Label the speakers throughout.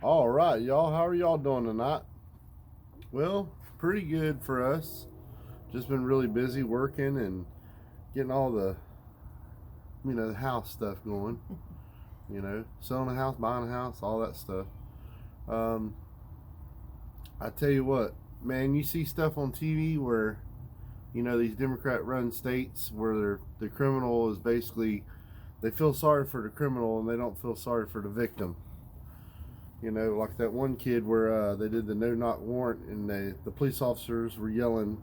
Speaker 1: All right, y'all. How are y'all doing tonight? Well, pretty good for us. Just been really busy working and getting all the house stuff going. Selling a house, buying a house, all that stuff. Um, I tell you what, man, you see stuff on TV where these Democrat-run states where the criminal is basically they feel sorry for the criminal and they don't feel sorry for the victim. Like that one kid where they did the no-knock warrant and the police officers were yelling,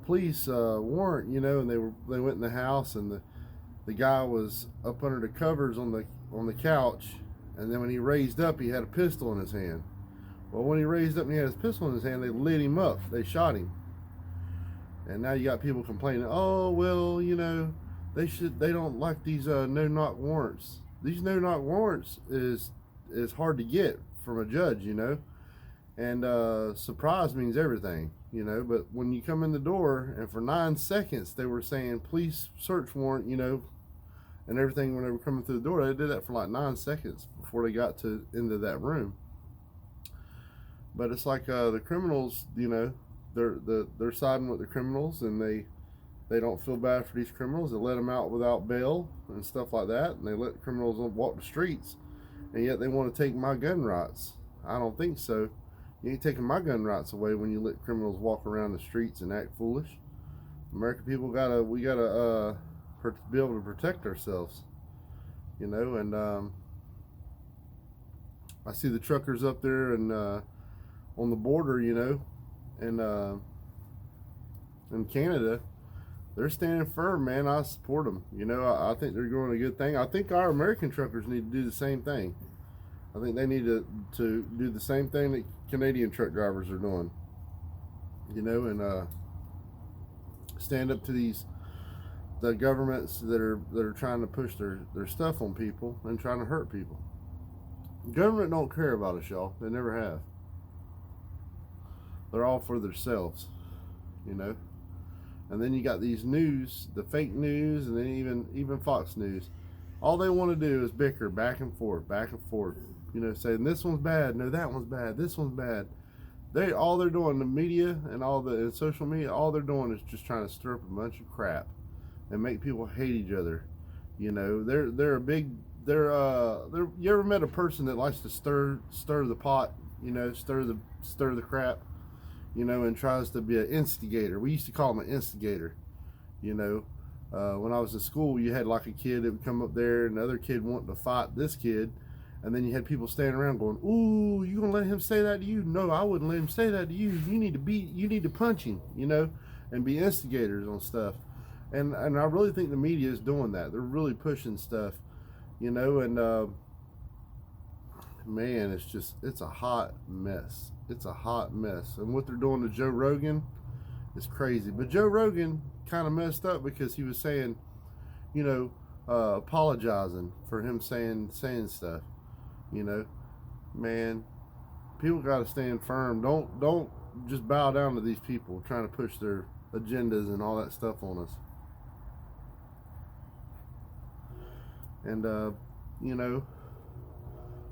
Speaker 1: police warrant, and they went in the house and the guy was up under the covers on the couch, and then when he raised up, he had a pistol in his hand. Well, when he raised up and he had his pistol in his hand, they lit him up. They shot him, and now you got people complaining. Oh well, they don't like these no-knock warrants. These no-knock warrants is hard to get from a judge, and surprise means everything, but when you come in the door and for 9 seconds they were saying police search warrant, and everything when they were coming through the door, they did that for like 9 seconds before they got to into that room. But it's like the criminals, they're siding with the criminals, and they don't feel bad for these criminals. They let them out without bail and stuff like that, and they let criminals walk the streets, and yet they want to take my gun rights. I don't think so. You ain't taking my gun rights away when you let criminals walk around the streets and act foolish. American people we gotta be able to protect ourselves, and I see the truckers up there and on the border, and in Canada, they're standing firm, man. I support them. I think they're doing a good thing. I think our American truckers need to do the same thing. I think they need to do the same thing that Canadian truck drivers are doing. And stand up to the governments that are trying to push their stuff on people and trying to hurt people. The government don't care about us, y'all. They never have. They're all for themselves, And then you got these news, the fake news, and then even Fox News. All they want to do is bicker back and forth, saying this one's bad, no, that one's bad, this one's bad. All they're doing, the media and and social media, all they're doing is just trying to stir up a bunch of crap and make people hate each other. They're a big you ever met a person that likes to stir the pot, stir the crap, and tries to be an instigator. We used to call him an instigator. When I was in school, you had like a kid that would come up there, and another kid wanting to fight this kid, and then you had people standing around going, "Ooh, you gonna let him say that to you? No, I wouldn't let him say that to you. You need to punch him, and be instigators on stuff." And I really think the media is doing that. They're really pushing stuff, and man, it's a hot mess. It's a hot mess. And what they're doing to Joe Rogan is crazy. But Joe Rogan kind of messed up because he was saying, apologizing for him saying stuff. Man, people got to stand firm. Don't just bow down to these people trying to push their agendas and all that stuff on us. And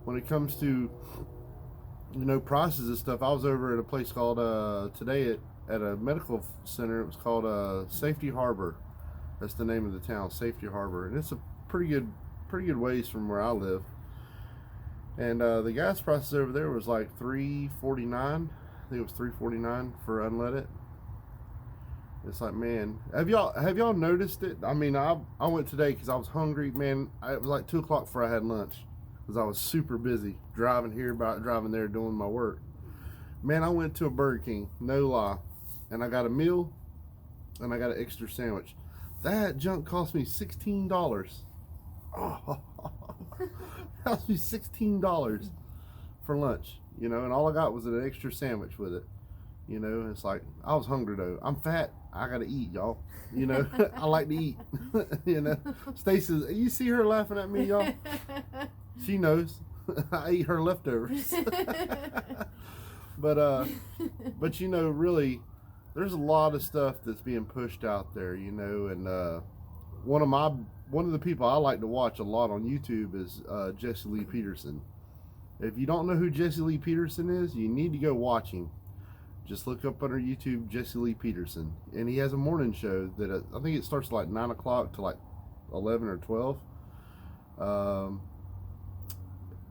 Speaker 1: when it comes to prices and stuff, I was over at a place called today at a medical center. It was called Safety Harbor. That's the name of the town, Safety Harbor, and it's a pretty good ways from where I live. And the gas prices over there was like $3.49. I think it was $3.49 for unleaded. It's like, man, have y'all noticed it? I mean, I went today because I was hungry, man. It was like 2:00 before I had lunch because I was super busy driving here, driving there, doing my work. Man, I went to a Burger King, no lie, and I got a meal and I got an extra sandwich. That junk cost me $16. Oh, cost me $16 for lunch, and all I got was an extra sandwich with it. It's like, I was hungry though. I'm fat. I gotta eat, y'all. I like to eat. Stacey, you see her laughing at me, y'all? She knows. I eat her leftovers. But really, there's a lot of stuff that's being pushed out there, and one of the people I like to watch a lot on YouTube is Jesse Lee Peterson. If you don't know who Jesse Lee Peterson is, you need to go watch him. Just look up under YouTube Jesse Lee Peterson, and he has a morning show that I think it starts like 9 o'clock to like 11 or 12.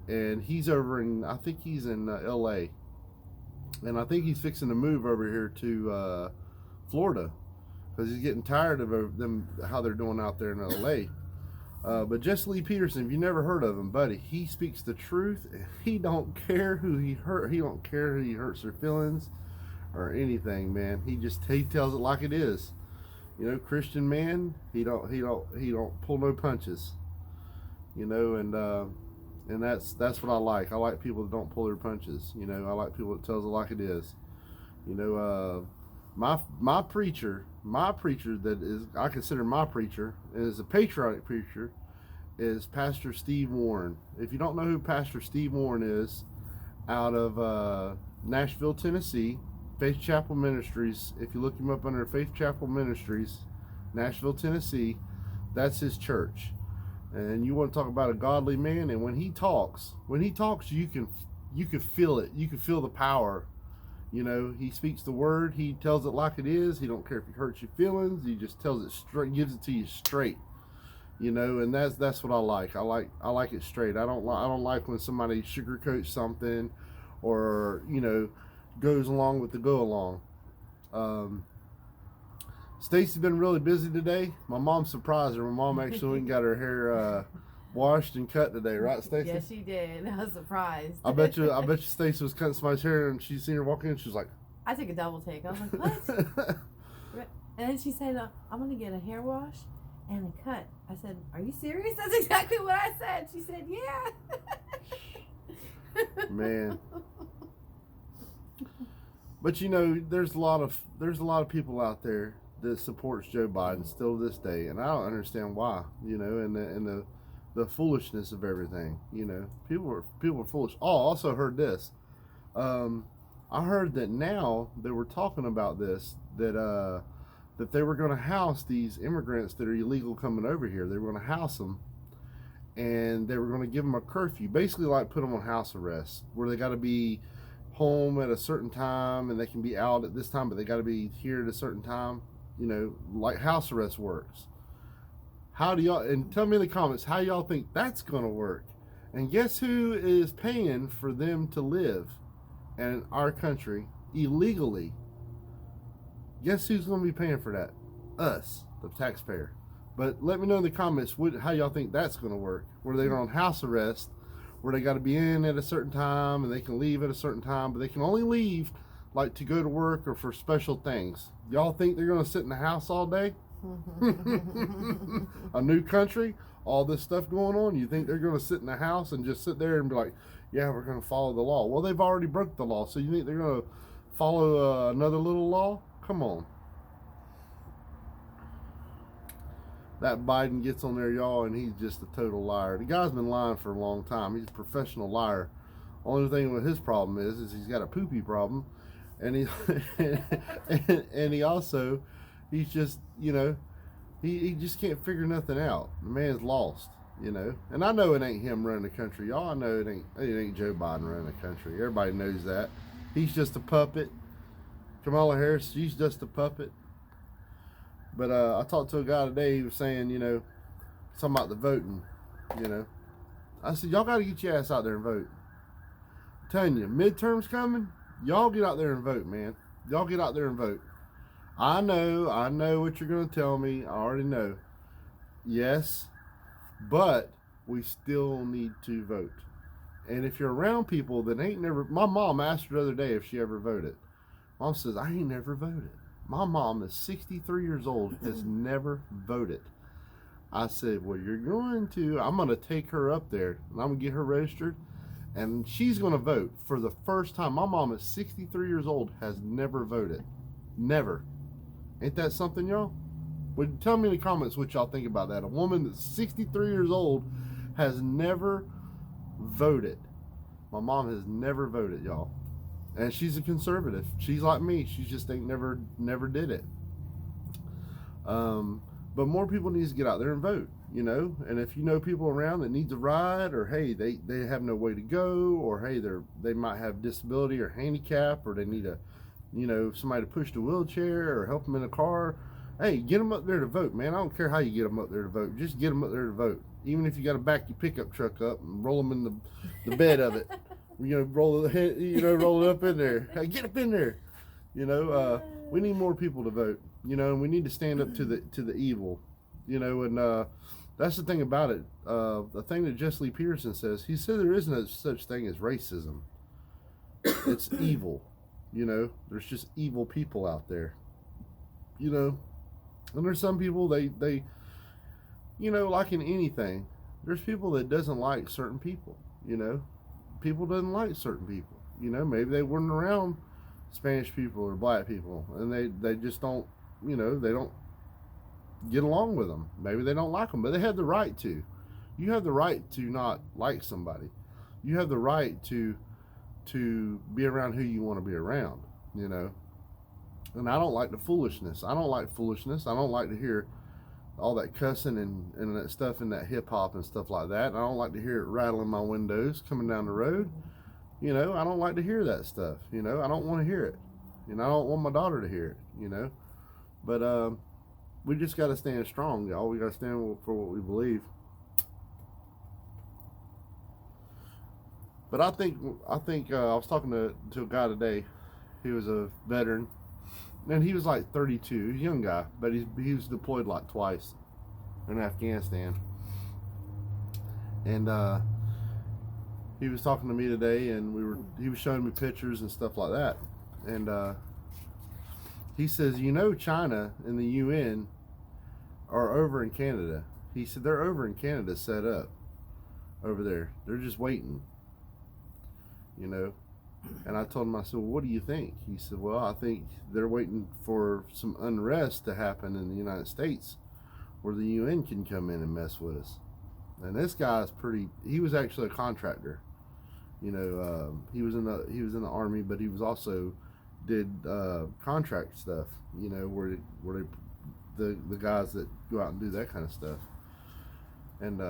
Speaker 1: And he's over in, I think he's in LA, and I think he's fixing to move over here to Florida because he's getting tired of them how they're doing out there in LA. But Jesse Lee Peterson, if you never heard of him, buddy, he speaks the truth. He don't care who he hurt. He don't care who he hurts their feelings or anything, man. He tells it like it is. You know, Christian man. He don't pull no punches. You know, and that's what I like. I like people that don't pull their punches. You know, I like people that tells it like it is. You know, my preacher that is, I consider my preacher, is a patriotic preacher, is Pastor Steve Warren. If you don't know who Pastor Steve Warren is, out of Nashville, Tennessee, Faith Chapel Ministries. If you look him up under Faith Chapel Ministries, Nashville, Tennessee, that's his church. And you want to talk about a godly man, and when he talks, you can feel it. You can feel the power. You know, he speaks the word. He tells it like it is. He don't care if it hurts your feelings. He just tells it straight, gives it to you straight. You know, and that's what I like. I like it straight. I don't like when somebody sugarcoats something, or you know, goes along with the go along. Stacey's been really busy today. My mom surprised her. My mom actually went and got her hair washed and cut today, right, Stacey?
Speaker 2: Yes, she did. I was surprised.
Speaker 1: I bet you Stacey was cutting somebody's hair and she seen her walk in. She was like,
Speaker 2: I took a double take. I was like, what? And then she said, I'm gonna get a hair wash and a cut. I said, are you serious? That's exactly what I said. She said, yeah.
Speaker 1: Man. But you know, there's a lot of people out there that supports Joe Biden still to this day, and I don't understand why. You know, and the foolishness of everything. You know, people are foolish. Oh, I also heard this. I heard that now they were talking about this, that they were going to house these immigrants that are illegal coming over here. They were going to house them, and they were going to give them a curfew, basically like put them on house arrest, where they got to be home at a certain time and they can be out at this time, but they got to be here at a certain time. You know, like house arrest works. How do y'all, and tell me in the comments how y'all think that's going to work? And guess who is paying for them to live in our country illegally? Guess who's going to be paying for that? Us, the taxpayer. But let me know in the comments how y'all think that's going to work. Where they're on house arrest, where they got to be in at a certain time and they can leave at a certain time, but they can only leave like to go to work or for special things. Y'all think they're going to sit in the house all day? A new country, all this stuff going on, you think they're going to sit in the house and just sit there and be like, yeah, we're going to follow the law? Well, they've already broke the law, so you think they're going to follow another little law? Come on. That Biden gets on there, y'all, and he's just a total liar. The guy's been lying for a long time. He's a professional liar. Only thing with his problem is he's got a poopy problem, and he and he also, he's just, you know, he just can't figure nothing out. The man's lost, you know. And I know it ain't him running the country, y'all. I know it ain't Joe Biden running the country. Everybody knows that. He's just a puppet. Kamala Harris, she's just a puppet. But I talked to a guy today. He was saying, you know, something about the voting. You know, I said, y'all got to get your ass out there and vote. I'm telling you, midterms coming. Y'all get out there and vote, man. Y'all get out there and vote. I know what you're going to tell me. I already know. Yes, but we still need to vote. And if you're around people that ain't never, my mom asked her the other day if she ever voted. Mom says, I ain't never voted. My mom is 63 years old, has never voted. I said, well, you're going to, I'm going to take her up there, and I'm going to get her registered, and she's going to vote for the first time. My mom is 63 years old, has never voted. Never. Ain't that something, y'all? Well, tell me in the comments what y'all think about that. A woman that's 63 years old has never voted. My mom has never voted, y'all. And she's a conservative. She's like me. She just ain't never did it. But more people need to get out there and vote. you know. And if you know people around that needs a ride, or hey, they have no way to go, or hey, they might have disability or handicap, or they need a, you know, somebody to push the wheelchair or help them in a car. Hey, get them up there to vote, man. I don't care how you get them up there to vote. Just get them up there to vote. Even if you got to back your pickup truck up and roll them in the bed of it, you know, roll it up in there. Hey, get up in there. You know, we need more people to vote. You know, and we need to stand up to the evil. You know, and that's the thing about it. The thing that Jesse Lee Peterson says, he said there isn't a such thing as racism. It's evil. You know, there's just evil people out there. You know, and there's some people they you know, like in anything, there's people that doesn't like certain people. You know, people doesn't like certain people. You know, maybe they weren't around Spanish people or black people, and they just don't, you know, they don't get along with them. Maybe they don't like them, but they have the right to. You have the right to not like somebody. You have the right to be around who you want to be around, you know. And I don't like the foolishness. I don't like foolishness. I don't like to hear all that cussing and that stuff in that hip hop and stuff like that. And I don't like to hear it rattling my windows coming down the road. You know, I don't like to hear that stuff. You know, I don't want to hear it. You know, I don't want my daughter to hear it, you know. But we just got to stand strong, y'all. We got to stand for what we believe. But I think I was talking to a guy today. He was a veteran, and he was like 32, he's a young guy, but he was deployed like twice in Afghanistan. And he was talking to me today, and he was showing me pictures and stuff like that. And he says, you know, China and the UN are over in Canada. He said they're over in Canada, set up over there. They're just waiting. You know, and I told him, I said, well, what do you think? He said, well, I think they're waiting for some unrest to happen in the United States where the UN can come in and mess with us. And this guy's he was actually a contractor. You know, he was in the Army, but he was also did contract stuff, you know, where the guys that go out and do that kind of stuff. And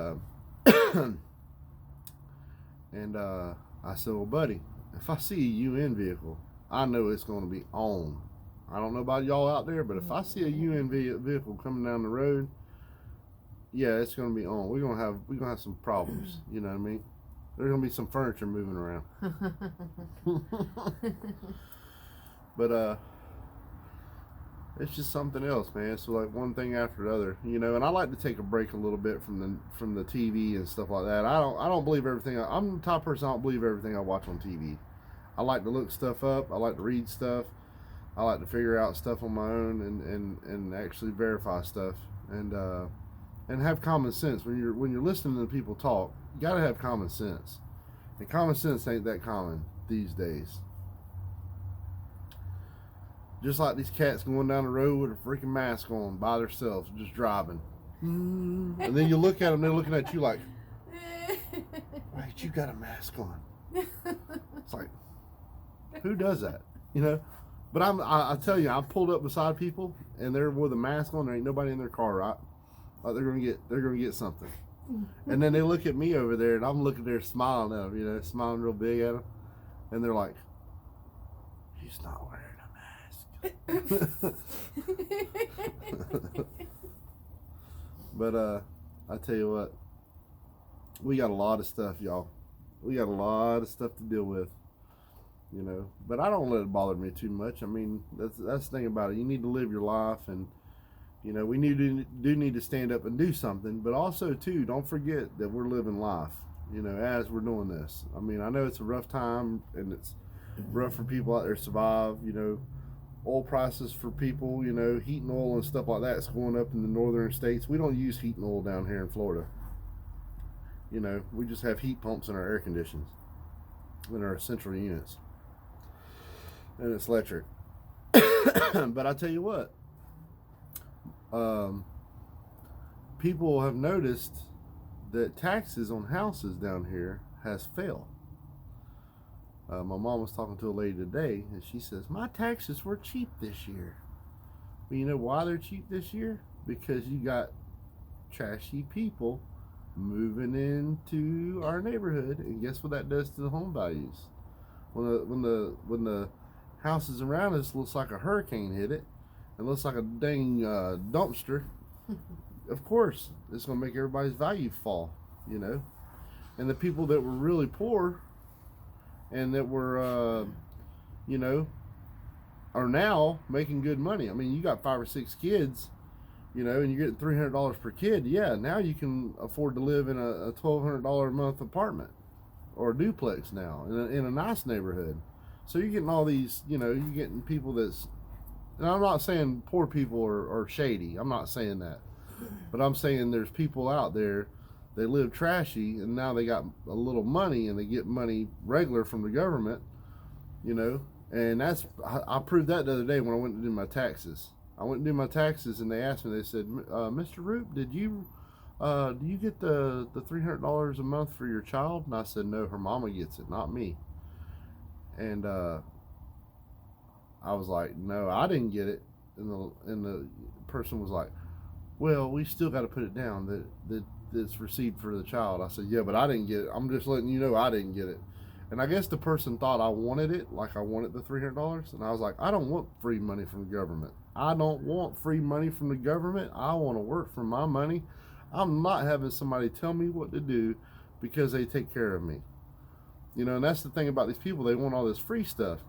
Speaker 1: I said, well, buddy, if I see a UN vehicle, I know it's going to be on. I don't know about y'all out there, but if I see a UN vehicle coming down the road, yeah, it's going to be on. We're going to have some problems. You know what I mean? There's going to be some furniture moving around. But it's just something else, man. So like one thing after the other, you know. And I like to take a break a little bit from the TV and stuff like that. I don't believe everything. I'm the type of person I don't believe everything I watch on TV. I like to look stuff up. I like to read stuff. I like to figure out stuff on my own and actually verify stuff and have common sense. When you're listening to people talk, you gotta have common sense. And common sense ain't that common these days. Just like these cats going down the road with a freaking mask on by themselves, just driving. And then you look at them, they're looking at you like, wait, you got a mask on. It's like, who does that? You know? But I tell you, I pulled up beside people and they're with a mask on, there ain't nobody in their car, right? Like they're gonna get something. And then they look at me over there and I'm looking there smiling at them, you know, smiling real big at them. And they're like, he's not wearing but I tell you what, we got a lot of stuff, y'all. We got a lot of stuff to deal with, you know. But I don't let it bother me too much. I mean, that's the thing about it. You need to live your life, and you know, we do need to stand up and do something. But also too, don't forget that we're living life, you know, as we're doing this. I mean, I know it's a rough time and it's rough for people out there to survive, you know. Oil prices for people, you know, heat and oil and stuff like that is going up in the northern states. We don't use heat and oil down here in Florida. You know, we just have heat pumps in our air conditions, in our central units. And it's electric. But I tell you what, people have noticed that taxes on houses down here has fell. My mom was talking to a lady today, and she says, my taxes were cheap this year. But you know why they're cheap this year? Because you got trashy people moving into our neighborhood, and guess what that does to the home values? When the houses around us looks like a hurricane hit it, and looks like a dang dumpster, of course it's gonna make everybody's value fall, you know. And the people that were really poor and that were, you know, are now making good money. I mean, you got 5 or 6 kids, you know, and you're getting $300 per kid. Yeah, now you can afford to live in a $1,200 a month apartment or a duplex now in a nice neighborhood. So you're getting all these, you know, you're getting people that's, and I'm not saying poor people are shady. I'm not saying that. But I'm saying there's people out there that live trashy, and now they got a little money, and they get money regular from the government, you know. And that's, I proved that the other day when I went to do my taxes. I went to do my taxes, and they asked me, they said, Mr. Roop, do you get the $300 a month for your child? And I said, no, her mama gets it, not me. And I was like, no, I didn't get it. And the person was like, well, we still got to put it down that it's received for the child. I said, yeah, but I didn't get it. I'm just letting you know I didn't get it. And I guess the person thought I wanted it, like I wanted the $300. And I was like, I don't want free money from the government. I don't want free money from the government. I want to work for my money. I'm not having somebody tell me what to do because they take care of me. You know, and that's the thing about these people. They want all this free stuff.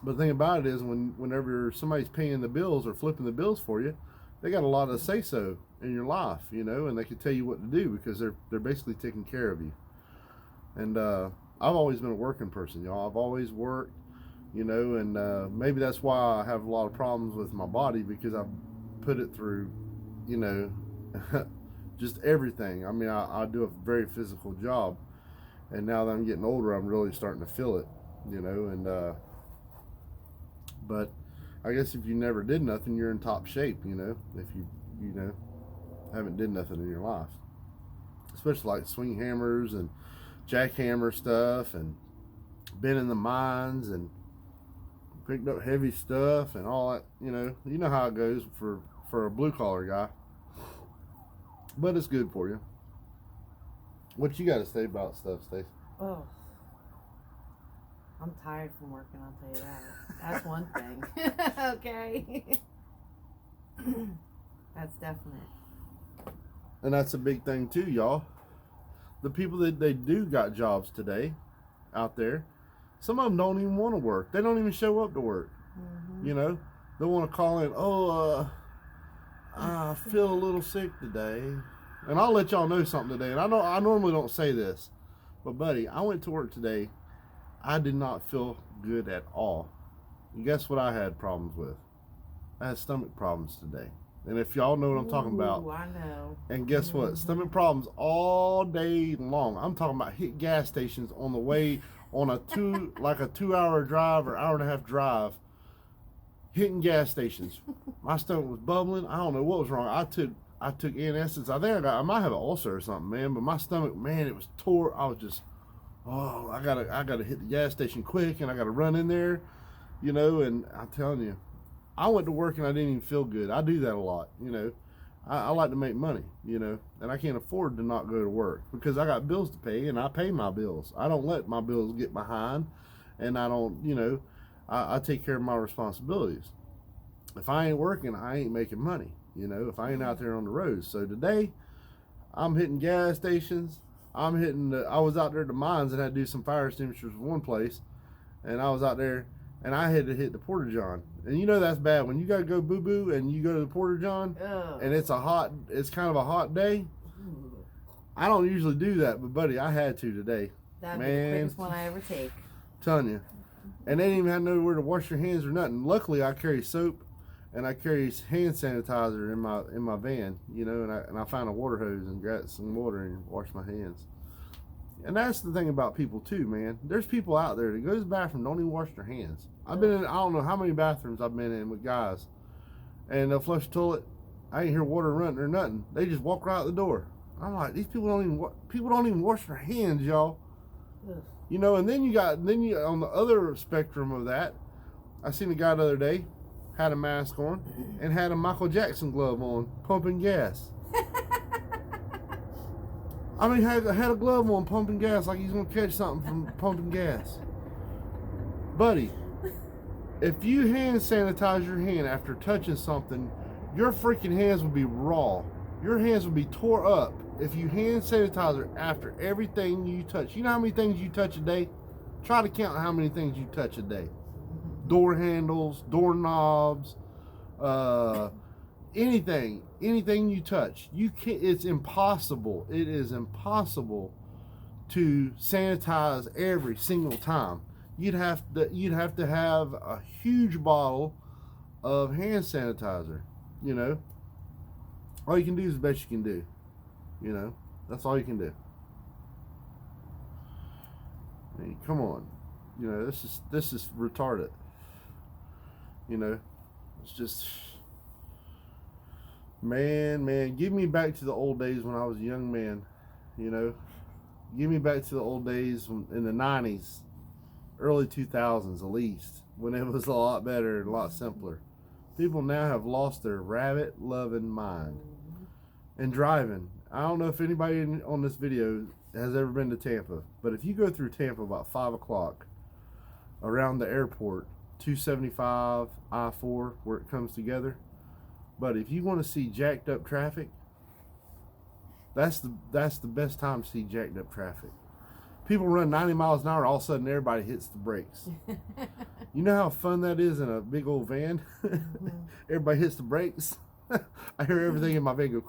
Speaker 1: But the thing about it is whenever somebody's paying the bills or flipping the bills for you, they got a lot of say-so in your life, you know, and they can tell you what to do because they're basically taking care of you. And I've always been a working person, y'all. I've always worked, you know, and maybe that's why I have a lot of problems with my body, because I put it through, you know, just everything. I mean, I do a very physical job, and now that I'm getting older, I'm really starting to feel it, you know, and but I guess if you never did nothing, you're in top shape, you know, if you know, haven't did nothing in your life, especially like swing hammers and jackhammer stuff, and been in the mines and picked up heavy stuff and all that, you know how it goes for a blue collar guy. But it's good for you. What you got to say about stuff, Stacey?
Speaker 2: Oh, I'm tired from working, I'll tell you that. That's one thing. Okay. That's definite.
Speaker 1: And that's a big thing too, y'all. The people that they do got jobs today out there, some of them don't even want to work. They don't even show up to work. Mm-hmm. You know, they want to call in, I feel a little sick today. And I'll let y'all know something today. And I normally don't say this, but buddy, I went to work today. I did not feel good at all. And guess what I had problems with? I had stomach problems today. And if y'all know what I'm talking about.
Speaker 2: I know.
Speaker 1: And guess what? Stomach problems all day long. I'm talking about hit gas stations on the way on a 2-hour drive or hour and a half drive. Hitting gas stations. My stomach was bubbling. I don't know what was wrong. I took antacids. I think I might have an ulcer or something, man. But my stomach, man, it was tore. I was just, I gotta hit the gas station quick, and I gotta run in there, you know. And I'm telling you, I went to work and I didn't even feel good. I do that a lot, you know. I like to make money, you know, and I can't afford to not go to work because I got bills to pay, and I pay my bills. I don't let my bills get behind, and I don't, you know, I take care of my responsibilities. If I ain't working, I ain't making money, you know, if I ain't out there on the roads. So today, I'm hitting gas stations. I was out there at the mines and had to do some fire extinguishers in one place, and I was out there, and I had to hit the Porta-John. And you know that's bad when you got to go boo-boo and you go to the Porta-John, and it's kind of a hot day. I don't usually do that, but buddy, I had to today.
Speaker 2: That'd be the quickest one I ever take.
Speaker 1: Telling you. And they didn't even have nowhere to wash your hands or nothing. Luckily, I carry soap and I carry hand sanitizer in my van, you know, and I found a water hose and got some water and washed my hands. And that's the thing about people too, man. There's people out there that go to the bathroom, don't even wash their hands. I've been in, I don't know how many bathrooms I've been in with guys, and they'll flush the toilet. I ain't hear water running or nothing. They just walk right out the door. I'm like, these people don't even wash their hands, y'all. Ugh. You know, and then you on the other spectrum of that, I seen a guy the other day, had a mask on and had a Michael Jackson glove on, pumping gas. I mean, had a glove on pumping gas like he's gonna catch something from pumping gas. Buddy, if you hand sanitize your hand after touching something, your freaking hands will be raw. Your hands will be tore up if you hand sanitizer after everything you touch. You know how many things you touch a day? Try to count how many things you touch a day. Door handles, doorknobs, anything you touch. You can't. It's impossible. It is impossible to sanitize every single time. You'd have to have a huge bottle of hand sanitizer. You know, all you can do is the best you can do. You know, that's all you can do. I mean, come on. You know, this is retarded. You know, it's just, man, give me back to the old days when I was a young man. You know, give me back to the old days in the 90s, early 2000s at least, when it was a lot better and a lot simpler. People now have lost their rabbit-loving mind. And driving. I don't know if anybody on this video has ever been to Tampa, but if you go through Tampa about 5 o'clock around the airport, 275, I-4, where it comes together, but if you want to see jacked up traffic, that's the best time to see jacked up traffic. People run 90 miles an hour, all of a sudden everybody hits the brakes. You know how fun that is in a big old van? Everybody hits the brakes. I hear everything in my van go.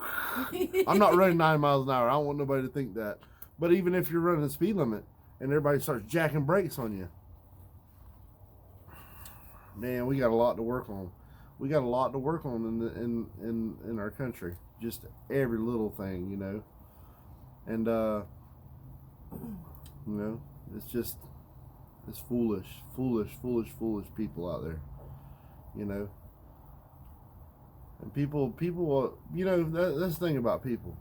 Speaker 1: I'm not running 9 miles an hour. I don't want nobody to think that. But even if you're running the speed limit and everybody starts jacking brakes on you, man, we got a lot to work on. We got a lot to work on in our country. Just every little thing, you know. And you know, it's foolish people out there, you know. And people, you know, that's the thing about people.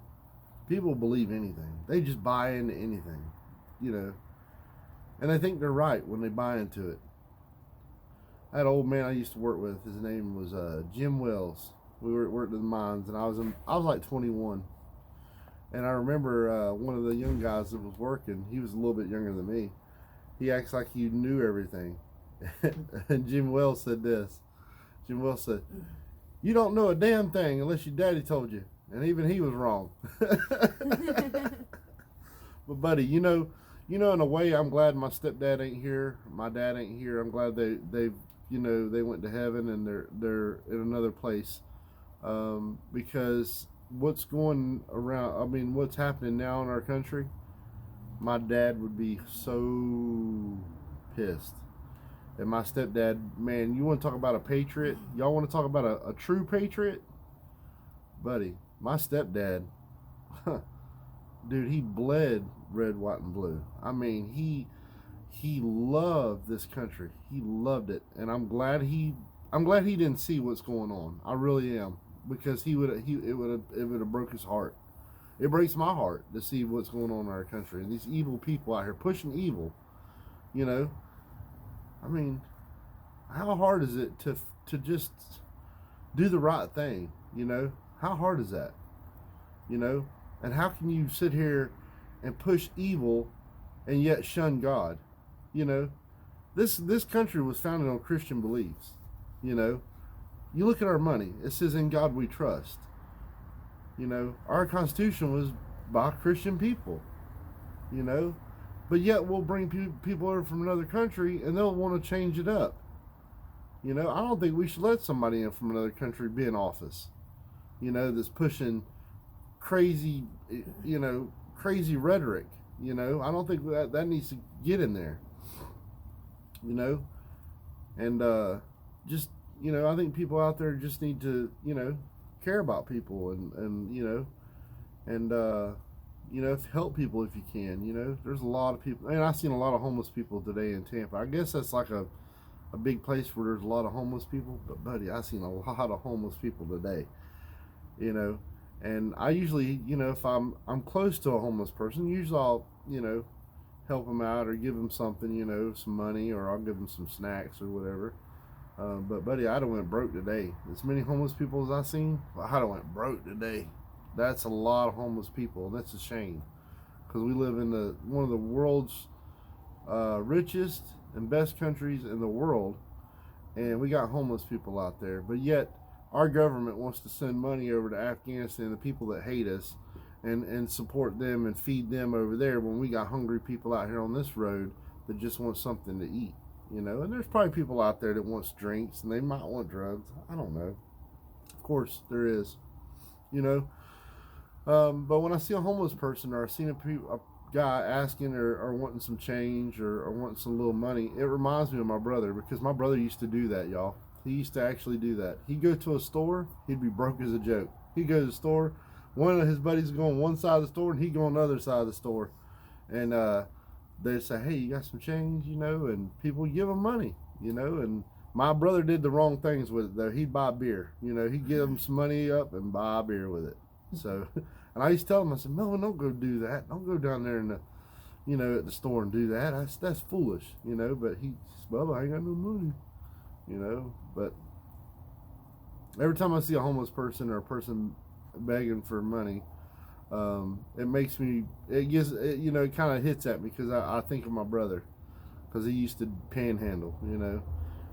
Speaker 1: People believe anything. They just buy into anything, you know. And they think they're right when they buy into it. I had an old man I used to work with. His name was Jim Wells. We worked in the mines, and I was like 21. And I remember one of the young guys that was working. He was a little bit younger than me. He acts like he knew everything. And Jim Wells said this. Jim Wells said, "You don't know a damn thing unless your daddy told you." And even he was wrong. But buddy, you know, in a way, I'm glad my stepdad ain't here. My dad ain't here. I'm glad they went to heaven and they're in another place. Because what's going around, I mean, what's happening now in our country, my dad would be so pissed. And my stepdad, man, you want to talk about a patriot? Y'all want to talk about a true patriot? Buddy, my stepdad, dude, he bled red, white, and blue. I mean, he loved this country. He loved it. And I'm glad he didn't see what's going on. I really am. Because it would have broke his heart. It breaks my heart to see what's going on in our country. And these evil people out here pushing evil, you know. I mean, how hard is it to just do the right thing, you know? How hard is that, you know? And how can you sit here and push evil and yet shun God, you know? This country was founded on Christian beliefs, you know? You look at our money, it says "In God we trust." You know, our Constitution was by Christian people, you know? But yet we'll bring people over from another country and they'll want to change it up. You know, I don't think we should let somebody in from another country be in office, you know, that's pushing crazy, you know, crazy rhetoric, you know. I don't think that needs to get in there, you know. And just, you know, I think people out there just need to, you know, care about people and you know, and you know, help people if you can. You know, there's a lot of people, and I've seen a lot of homeless people today in Tampa. I guess that's like a big place where there's a lot of homeless people. But buddy, I've seen a lot of homeless people today. You know, and I usually, you know, if I'm close to a homeless person, usually I'll, you know, help them out or give them something, you know, some money, or I'll give them some snacks or whatever. But buddy, I'd have went broke today. As many homeless people as I've seen, I'd have went broke today. That's a lot of homeless people, and that's a shame. because we live in one of the world's richest and best countries in the world, and we got homeless people out there. But yet, our government wants to send money over to Afghanistan, the people that hate us, and support them and feed them over there when we got hungry people out here on this road that just want something to eat. And there's probably people out there that wants drinks, and they might want drugs. I don't know. Of course, there is. But when I see a homeless person, or I see a guy asking or wanting some change, or wanting some little money, it reminds me of my brother, because my brother used to do that, y'all. He used to actually do that. He'd go to a store, he'd be broke as a joke. He'd go to the store, one of his buddies would go on one side of the store, and he'd go on the other side of the store. And they'd say, hey, you got some change, and people would give him money, and my brother did the wrong things with it, though. He'd buy beer, he'd give him some money up and buy beer with it. So, and I used to tell him, I said, Melvin, don't go do that. Don't go down there in the, at the store and do that. That's foolish, but he says, Bubba, I ain't got no money, but every time I see a homeless person or a person begging for money, it makes me, it kind of hits at me, because I think of my brother, because he used to panhandle,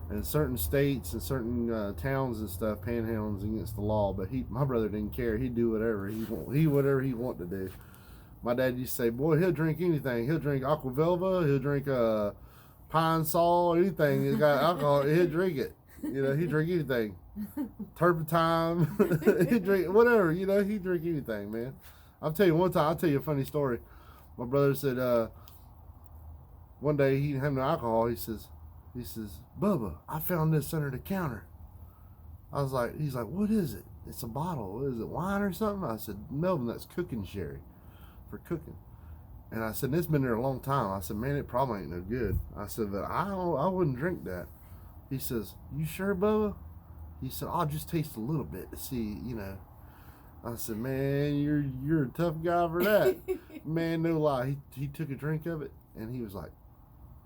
Speaker 1: and certain states and certain towns and stuff, panhandling against the law, but my brother didn't care. He'd do whatever whatever he wanted to do. My dad used to say, boy, he'll drink anything. He'll drink Aquavelva, he'll drink Pine Sol, anything that got alcohol, he'll drink it. He'd drink anything. Turpentine, he'd drink whatever, he'd drink anything, man. I'll tell you a funny story. My brother said, one day he didn't have no alcohol. He says, Bubba, I found this under the counter. He's like, what is it? It's a bottle. Is it wine or something? I said, Melvin, that's cooking sherry for cooking. And I said, it's been there a long time. I said, man, it probably ain't no good. I said, but I wouldn't drink that. He says, you sure, Bubba? He said, I'll just taste a little bit to see, I said, man, you're a tough guy for that. Man, no lie. He took a drink of it, and he was like,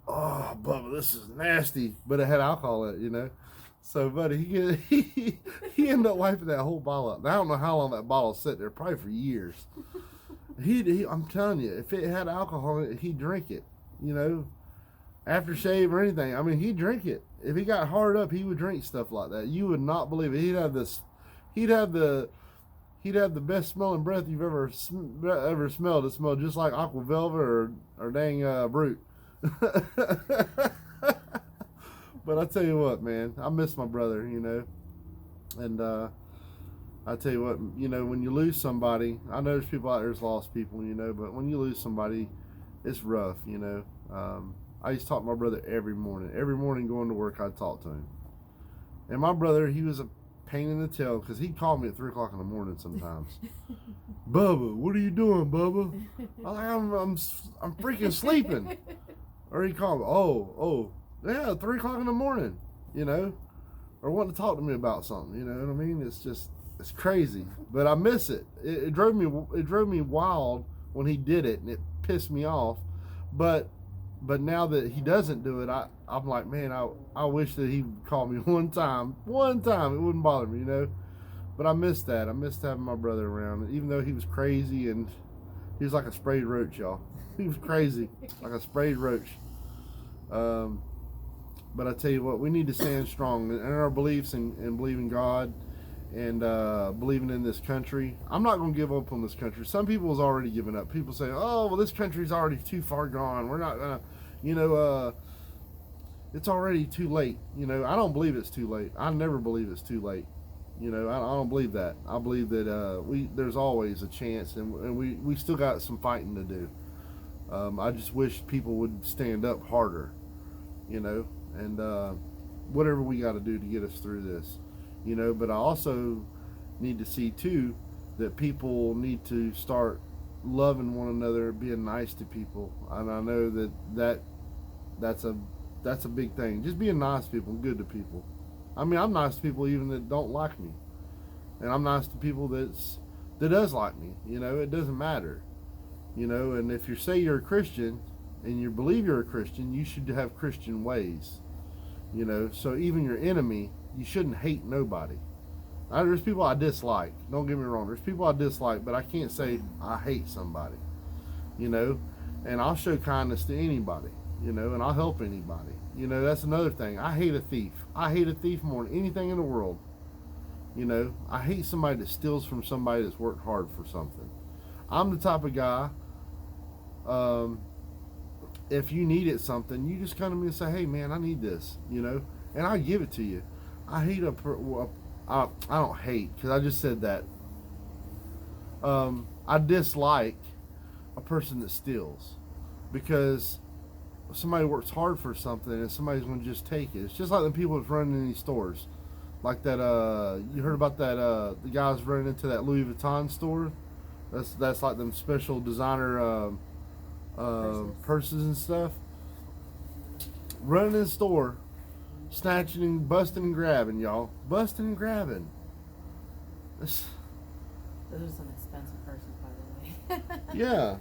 Speaker 1: oh, Bubba, this is nasty. But it had alcohol in it, So, buddy, he ended up wiping that whole bottle up. Now, I don't know how long that bottle sat there, probably for years. I'm telling you, if it had alcohol in it, he'd drink it, aftershave or anything. I mean, he'd drink it. If he got hard up, he would drink stuff like that. You would not believe it. He'd have the best smelling breath you've ever smelled. It smelled just like Aquavelva or dang Brute. But I tell you what, man, I miss my brother, and I tell you what, when you lose somebody, I know there's people out there that's lost people, but when you lose somebody, it's rough, I used to talk to my brother every morning going to work. I'd talk to him, and my brother, he was a pain in the tail, because he'd call me at 3 o'clock in the morning sometimes. Bubba, what are you doing, Bubba? I'm freaking sleeping. Or he'd call me, oh, yeah, 3 o'clock in the morning, or wanting to talk to me about something, you know what I mean? It's crazy, but I miss it. It drove me wild when he did it, and it pissed me off. But now that he doesn't do it, I'm like, man, I wish that he would call me one time, it wouldn't bother me, But I miss that. I missed having my brother around, even though he was crazy, and he was like a sprayed roach, y'all. He was crazy, like a sprayed roach. But I tell you what, we need to stand strong in our beliefs and believe in God, and believing in this country. I'm not going to give up on this country. Some people has already given up. People say, oh, well, this country's already too far gone. We're not going to, it's already too late. I don't believe it's too late. I never believe it's too late. I don't believe that. I believe that there's always a chance, and we still got some fighting to do. I just wish people would stand up harder, and whatever we got to do to get us through this. But I also need to see too that people need to start loving one another, being nice to people. And I know that's a big thing. Just being nice to people, good to people. I mean, I'm nice to people even that don't like me, and I'm nice to people that does like me. It doesn't matter. And if you say you're a Christian and you believe you're a Christian, you should have Christian ways. So even your enemy, you shouldn't hate nobody. There's people I dislike. Don't get me wrong. There's people I dislike, but I can't say I hate somebody. you know, and I'll show kindness to anybody, you know, and I'll help anybody. You know, that's another thing. I hate a thief. I hate a thief more than anything in the world. You know, I hate somebody that steals from somebody that's worked hard for something. I'm the type of guy, if you needed something, you just come to me and say, hey, man, I need this, you know, and I give it to you. I hate I don't hate, because I just said that. I dislike a person that steals, because somebody works hard for something and somebody's going to just take it. It's just like the people that's running in these stores. Like that, you heard about that, the guys running into that Louis Vuitton store? That's like them special designer purses and stuff. Running in the store, snatching and busting and grabbing, y'all. Busting and grabbing.
Speaker 2: Those are some expensive purses, by the way.
Speaker 1: Yeah.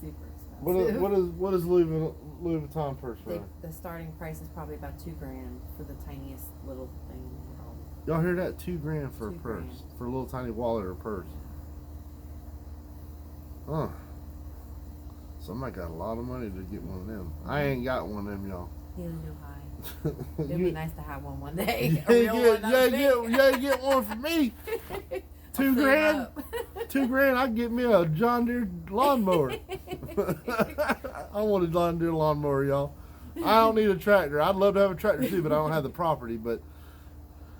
Speaker 2: Super expensive.
Speaker 1: What is Louis Vuitton purse run?
Speaker 2: The starting price is probably about $2,000 for the tiniest little thing in the world.
Speaker 1: Y'all hear that? $2,000 for a
Speaker 2: $2,000.
Speaker 1: purse, for a little tiny wallet or purse. Huh. Somebody got a lot of money to get one of them. I ain't got one of them, y'all.
Speaker 2: Neither do I. It'd be nice to have one day.
Speaker 1: Get one for me. $2,000. $2,000. I get me a John Deere lawnmower. I want a John Deere lawnmower, y'all. I don't need a tractor. I'd love to have a tractor too, but I don't have the property. But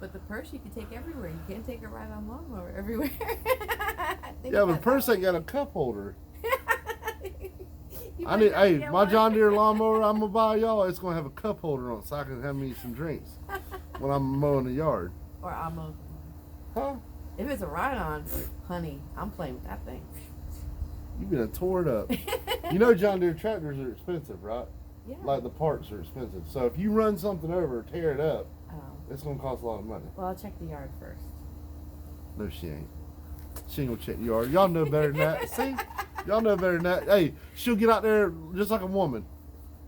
Speaker 2: the purse you can take everywhere. You can't take it right on lawnmower everywhere.
Speaker 1: Yeah, but the purse ain't got a cup holder. Hey, my John Deere lawnmower I'm gonna buy y'all, it's gonna have a cup holder on it so I can have me some drinks when I'm mowing the yard.
Speaker 2: Or I'll mow.
Speaker 1: Huh?
Speaker 2: If it's a ride-on, honey, I'm playing with that thing.
Speaker 1: You've been tore it up. You know John Deere tractors are expensive, right?
Speaker 2: Yeah.
Speaker 1: Like the parts are expensive. So if you run something over or tear it up, it's gonna cost a lot of money.
Speaker 2: Well, I'll check the yard first.
Speaker 1: No, she ain't. She ain't gonna check the yard. Y'all know better than that. See? Y'all know better than that. Hey, she'll get out there just like a woman.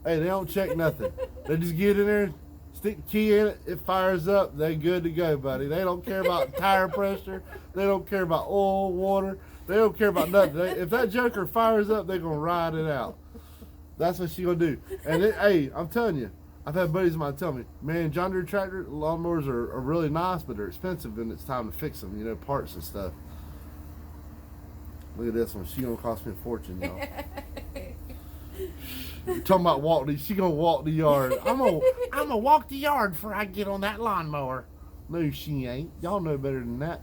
Speaker 1: Hey, they don't check nothing. They just get in there, stick the key in it, it fires up, they good to go, buddy. They don't care about tire pressure. They don't care about oil, water. They don't care about nothing. If that joker fires up, they're gonna ride it out. That's what she gonna do. And hey, I'm telling you, I've had buddies of mine tell me, man, John Deere tractor lawnmowers are really nice, but they're expensive and it's time to fix them, you know, parts and stuff. Look at this one. She gonna cost me a fortune, y'all. You're talking about walking. She gonna walk the yard. I'm gonna walk the yard before I get on that lawnmower. No, she ain't. Y'all know better than that.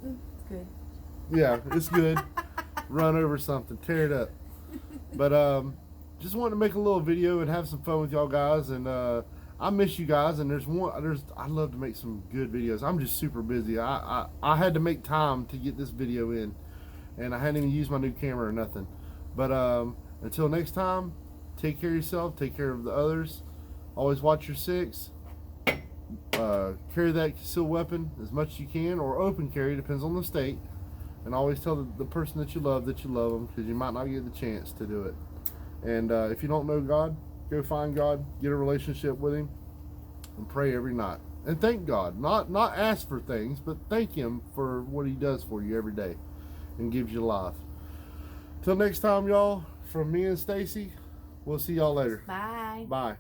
Speaker 2: It's good.
Speaker 1: Yeah, it's good. Run over something, tear it up. But just wanted to make a little video and have some fun with y'all guys. And I miss you guys. And I love to make some good videos. I'm just super busy. I had to make time to get this video in. And I hadn't even used my new camera or nothing. But until next time, take care of yourself, take care of the others. Always watch your six. Carry that concealed weapon as much as you can, or open carry, depends on the state. And always tell the person that you love them, because you might not get the chance to do it. And if you don't know God, go find God, get a relationship with Him, and pray every night. And thank God. Not ask for things, but thank Him for what He does for you every day and gives you life. Till next time, y'all, from me and Stacey, we'll see y'all later.
Speaker 2: Bye.
Speaker 1: Bye.